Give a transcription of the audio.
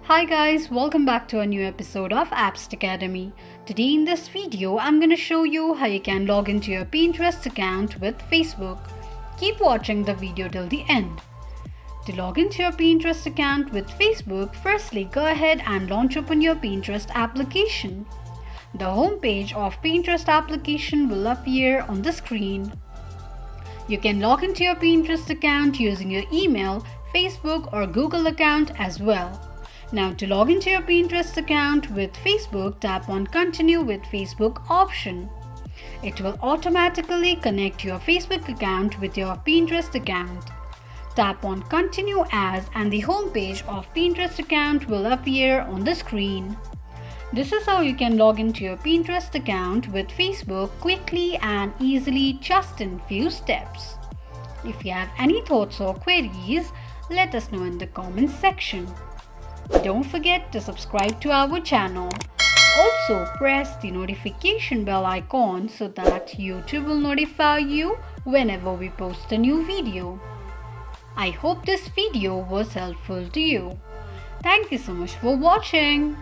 Hi guys, welcome back to a new episode of Appst Academy. Today in this video, I'm going to show you how you can log into your Pinterest account with Facebook. Keep watching the video till the end. To log into your Pinterest account with Facebook, firstly go ahead and launch open your Pinterest application. The home page of Pinterest application will appear on the screen. You can log into your Pinterest account using your email, Facebook or Google account as well. Now to log into your Pinterest account with Facebook, tap on Continue with Facebook option. It will automatically connect your Facebook account with your Pinterest account. Tap on Continue As and the home page of Pinterest account will appear on the screen. This is how you can log into your Pinterest account with Facebook quickly and easily just in few steps. If you have any thoughts or queries, let us know in the comments section. Don't forget to subscribe to our channel. Also press the notification bell icon so that YouTube will notify you whenever we post a new video. I hope this video was helpful to you. Thank you so much for watching.